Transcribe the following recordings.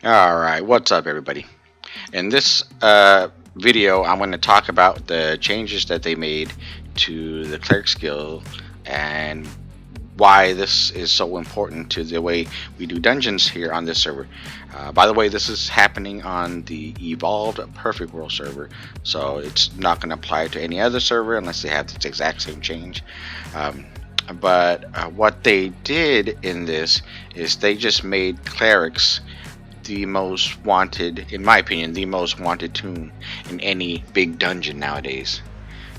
Alright, what's up everybody? In this video, I'm going to talk about the changes that they made to the Cleric skill and why this is so important to the way we do dungeons here on this server. By the way, this is happening on the Evolved Perfect World server, so it's not going to apply to any other server unless they have this exact same change. Um, but what they did in this is they just made Clerics the most wanted, in my opinion, the most wanted toon in any big dungeon nowadays.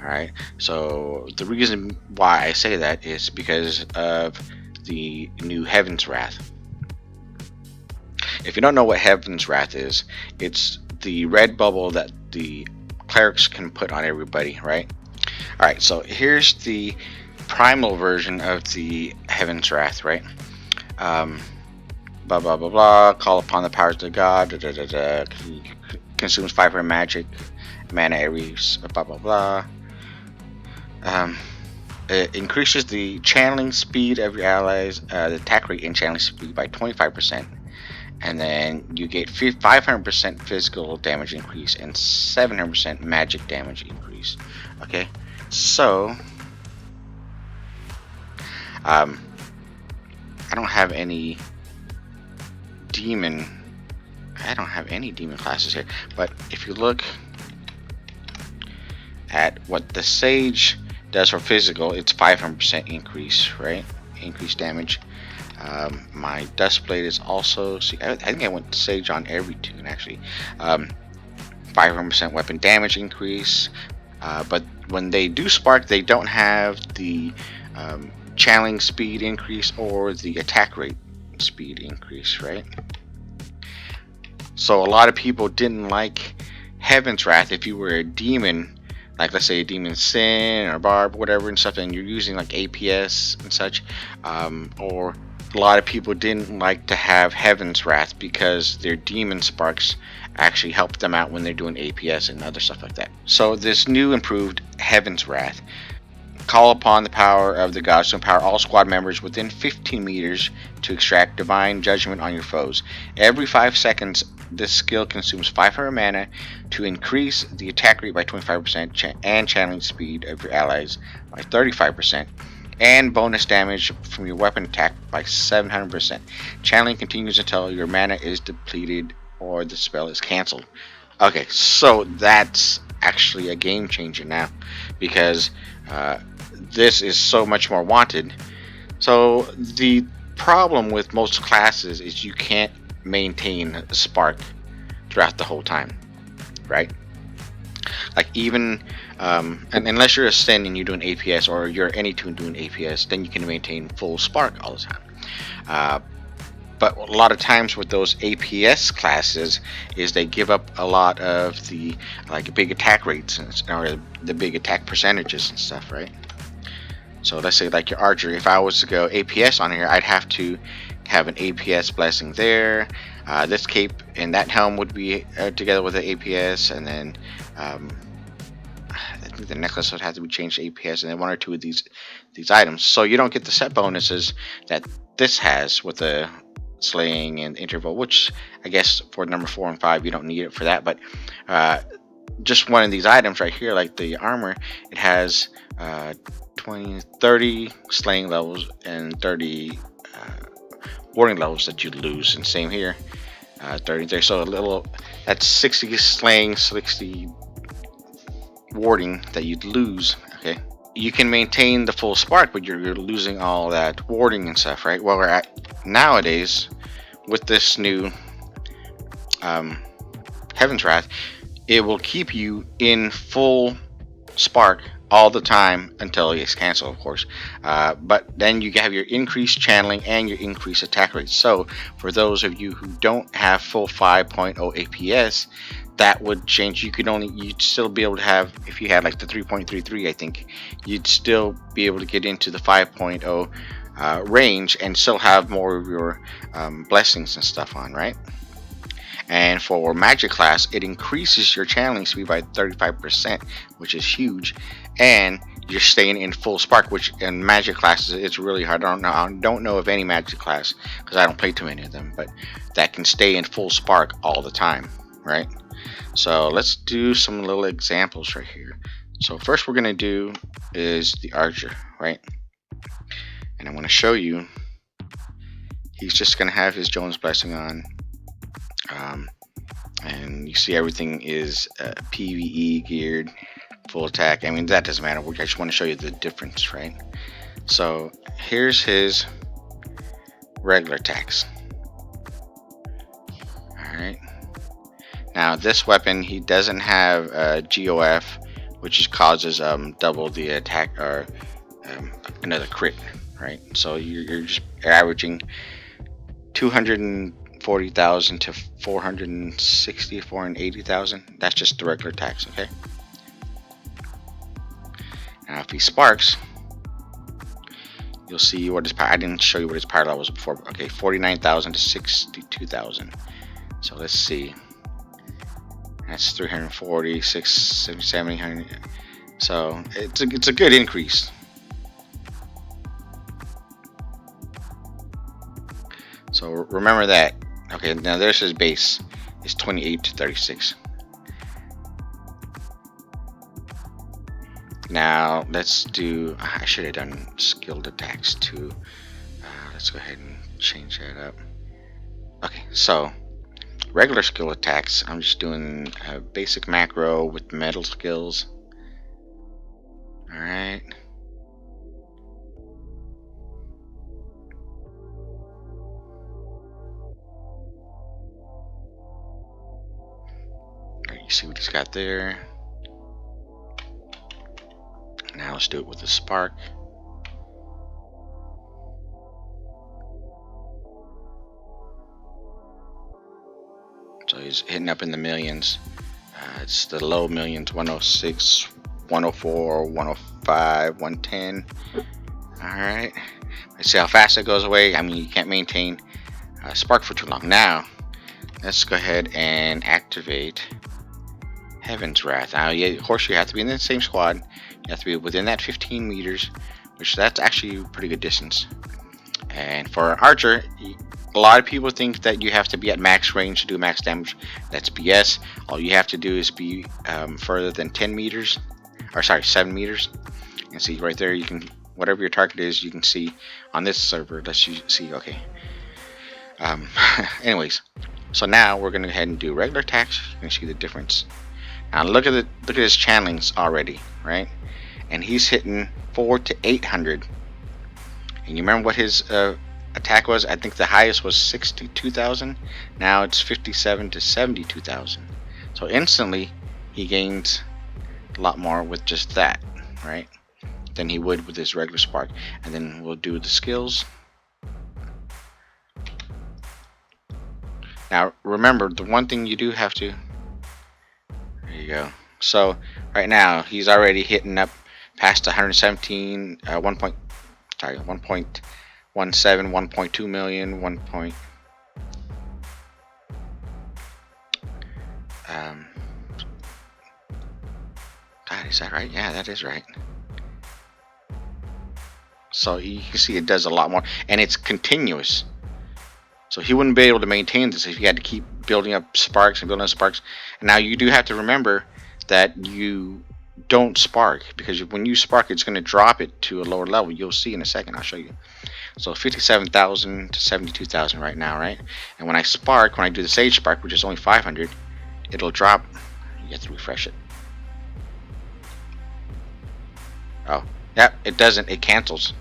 Alright, so the reason why I say that is because of the new Heaven's Wrath. If you don't know what Heaven's Wrath is, it's the red bubble that the clerics can put on everybody, right? Alright, so here's the primal version of the Heaven's Wrath, right? Blah blah blah blah. Call upon the powers of the god. Da, da, da, da. Consumes 500 magic mana every. Blah blah blah. It increases the channeling speed of your allies, the attack rate and channeling speed by 25%, and then you get 500% physical damage increase and 700% magic damage increase. Okay, so I don't have any demon. I don't have any demon classes here, but if you look at what the sage does for physical, it's 500% increase, right? Increased damage. My dust blade is also, see, I think I went sage on every toon actually. 500% weapon damage increase, but when they do spark, they don't have the channeling speed increase or the attack rate speed increase, right? So a lot of people didn't like Heaven's Wrath if you were a demon, like let's say a demon sin or barb, whatever and stuff, and you're using like APS and such, or a lot of people didn't like to have Heaven's Wrath because their demon sparks actually help them out when they're doing APS and other stuff like that. So this new improved Heaven's Wrath: call upon the power of the gods to empower all squad members within 15 meters to extract divine judgment on your foes. Every 5 seconds, this skill consumes 500 mana to increase the attack rate by 25% and channeling speed of your allies by 35%, and bonus damage from your weapon attack by 700%. Channeling continues until your mana is depleted or the spell is cancelled. Okay, so that's actually a game changer now, because this is so much more wanted. So the problem with most classes is you can't maintain a spark throughout the whole time, right? Like even and unless you're a Sin and you're doing APS, or you're any toon doing APS, then you can maintain full spark all the time. But a lot of times with those APS classes is they give up a lot of the like big attack rates or the big attack percentages and stuff, right? So let's say like your archer, if I was to go APS on here, I'd have to have an APS blessing there. This cape and that helm would be together with an APS, and then I think the necklace would have to be changed to APS, and then one or two of these items. So you don't get the set bonuses that this has with the slaying and interval, which I guess for number 4 and 5 you don't need it for that. But just one of these items right here, like the armor, it has 30 slaying levels and 30 warding levels that you lose, and same here, 30 there. So a little, that's 60 slaying, 60 warding that you'd lose. Okay, you can maintain the full spark, but you're losing all that warding and stuff, right? Well, we're at nowadays with this new Heaven's Wrath, it will keep you in full spark all the time until it's canceled, of course. But then you have your increased channeling and your increased attack rate. So for those of you who don't have full 5.0 APS, that would change. You'd still be able to have, if you had like the 3.33, I think, you'd still be able to get into the 5.0 range and still have more of your blessings and stuff on, right? And for magic class, it increases your channeling speed by 35%, which is huge, and you're staying in full spark, which in magic classes it's really hard. I don't know of any magic class, because I don't play too many of them, but that can stay in full spark all the time, right? So let's do some little examples right here. So first we're gonna do is the archer, right? And I'm gonna show you. He's just gonna have his Jones blessing on, and you see everything is PVE geared, full attack. I mean, that doesn't matter. I just want to show you the difference, right? So here's his regular attacks. Alright. Now this weapon, he doesn't have GOF, which causes double the attack, or another crit, right? So you're just averaging 240,000 to 460, 480,000. That's just the regular attacks, okay? Now if he sparks, you'll see what his power. I didn't show you what his power level was before. Okay, 49,000 to 62,000. So let's see. That's 340, 670, 700. So it's a good increase. So remember that. Okay, now there's his base. It's 28 to 36. Now let's do. I should have done skilled attacks too. Let's go ahead and change that up. Okay, so regular skill attacks. I'm just doing a basic macro with metal skills. All right. You see what he's got there. Now let's do it with the spark. So he's hitting up in the millions. It's the low millions, 106, 104, 105, 110. Alright. Let's see how fast it goes away. I mean, you can't maintain spark for too long. Now, let's go ahead and activate Heaven's Wrath. Now, yeah, of course, you have to be in the same squad. You have to be within that 15 meters, which that's actually a pretty good distance. And for an archer, a lot of people think that you have to be at max range to do max damage. That's BS. All you have to do is be further than 10 meters, or sorry, 7 meters. And see right there, you can, whatever your target is, you can see on this server. Let's see, okay. Anyways, so now we're gonna go ahead and do regular attacks. You can see the difference. Now look at his channelings already, right? And he's hitting 400 to 800. And you remember what his attack was? I think the highest was 62,000. Now it's 57 to 72,000. So instantly he gains a lot more with just that, right? Than he would with his regular spark. And then we'll do the skills. Now remember, the one thing you do have to, there you go. So right now he's already hitting up past 117, 1.17, 1.2 million, God, is that right? Yeah, that is right. So you can see it does a lot more, and it's continuous. So he wouldn't be able to maintain this if he had to keep building up sparks and building up sparks. And now you do have to remember that you don't spark, because when you spark, it's going to drop it to a lower level. You'll see in a second. I'll show you. So 57,000 to 72,000 right now, right? And when I spark, when I do the sage spark, which is only 500, it'll drop. You have to refresh it. Oh, yep, it doesn't. It cancels.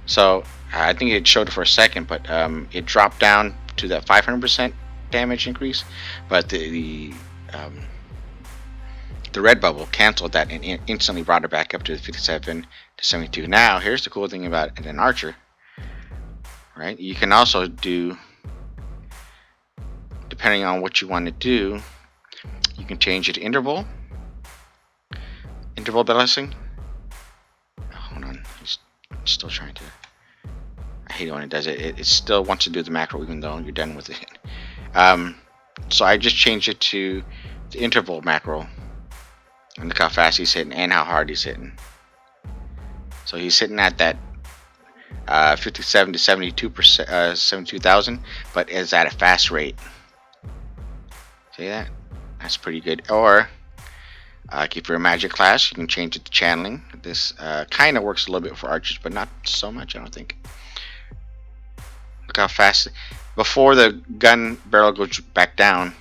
So I think it showed it for a second, but it dropped down to that 500% damage increase. But the red bubble canceled that and instantly brought it back up to 57 to 72. Now, here's the cool thing about an archer, right? You can also do, depending on what you want to do, you can change it to interval blessing. Hold on, it's still trying to. I hate it when it does it. It still wants to do the macro even though you're done with it. So I just changed it to the interval macro. And look how fast he's hitting and how hard he's hitting. So he's sitting at that 57 to 72%, 72,000, but is at a fast rate. See that? That's pretty good. Or if you're a magic class, you can change it to channeling. This kind of works a little bit for archers, but not so much, I don't think. Look how fast. Before the gun barrel goes back down,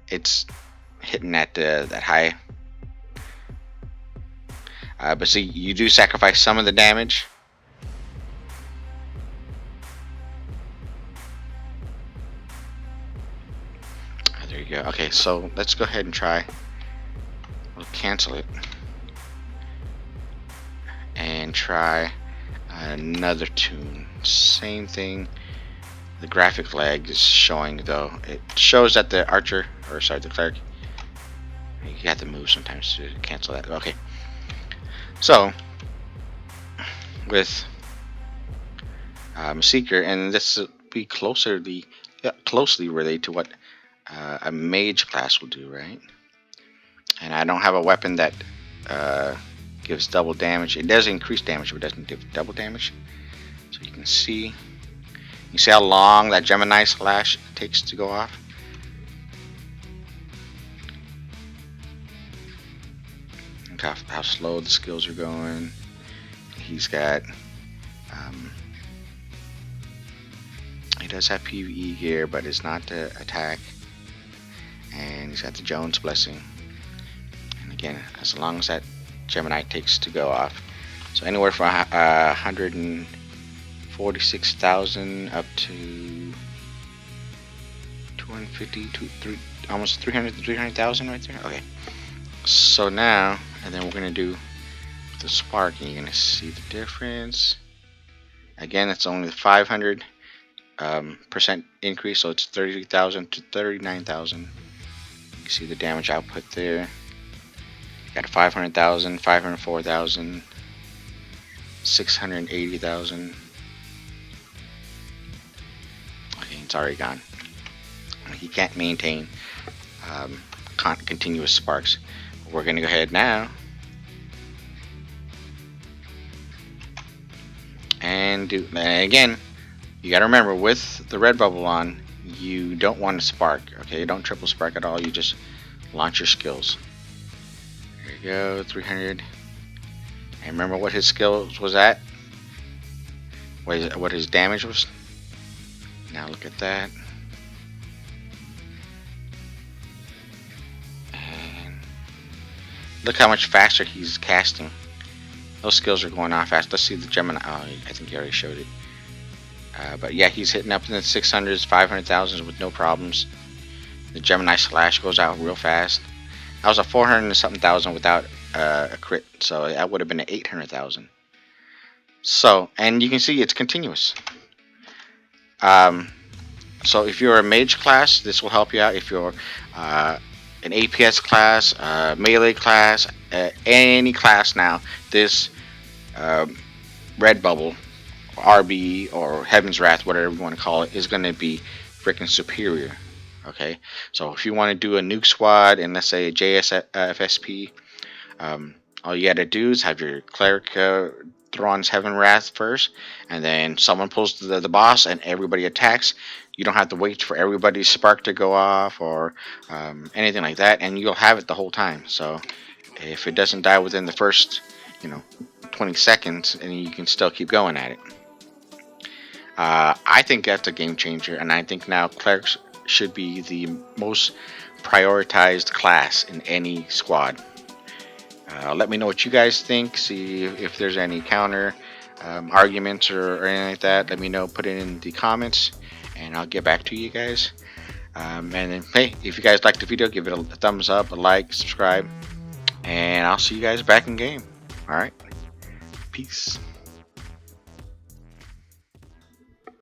it's hitting at that high. But see, you do sacrifice some of the damage. There you go. Okay, so let's go ahead and try. We'll cancel it and try another tune. Same thing. The graphic lag is showing, though. It shows that the archer, or sorry, the cleric, you have to move sometimes to cancel that. Okay. So, with Seeker, and this will be closely related to what a mage class will do, right? And I don't have a weapon that gives double damage. It does increase damage, but it doesn't give double damage. So you can see how long that Gemini slash takes to go off. Look how slow the skills are going. He's got he does have PWI gear, but it's not the attack. And he's got the Jones blessing. And again, as long as that Gemini takes to go off, so anywhere from 146,000 up to 250 to almost 300,000 right there. Okay. So now, and then we're gonna do the spark, and you're gonna see the difference. Again, it's only 500% increase, so it's 33,000 to 39,000. You can see the damage output there. Got 500,000, 504,000, 680,000. Okay, it's already gone. He can't maintain continuous sparks. We're gonna go ahead now and do. And again, you gotta remember, with the red bubble on, you don't want to spark. Okay, don't triple spark at all. You just launch your skills. There you go, 300. And remember what his skills was at. What his damage was. Now look at that. And look how much faster he's casting. Those skills are going off fast. Let's see the Gemini. Oh, I think he already showed it. But yeah, he's hitting up in the 600s, 500,000s with no problems. The Gemini slash goes out real fast. That was a 400 and something thousand without a crit, so that would have been an 800,000. So, and you can see it's continuous. So if you're a mage class, this will help you out. If you're an APS class, melee class, any class now, this red bubble, RB or Heaven's Wrath, whatever you want to call it, is going to be freaking superior. Okay, so if you want to do a nuke squad and let's say a JSFSP, all you got to do is have your cleric throw on his Heaven Wrath first, and then someone pulls the boss and everybody attacks. You don't have to wait for everybody's spark to go off or anything like that, and you'll have it the whole time. So if it doesn't die within the first 20 seconds, and you can still keep going at it. I think that's a game changer, and I think now Clerics should be the most prioritized class in any squad. Let me know what you guys think. See if there's any counter arguments or anything like that. Let me know. Put it in the comments, and I'll get back to you guys. And then, hey, if you guys liked the video, give it a thumbs up, a like, subscribe, and I'll see you guys back in game. All right, peace.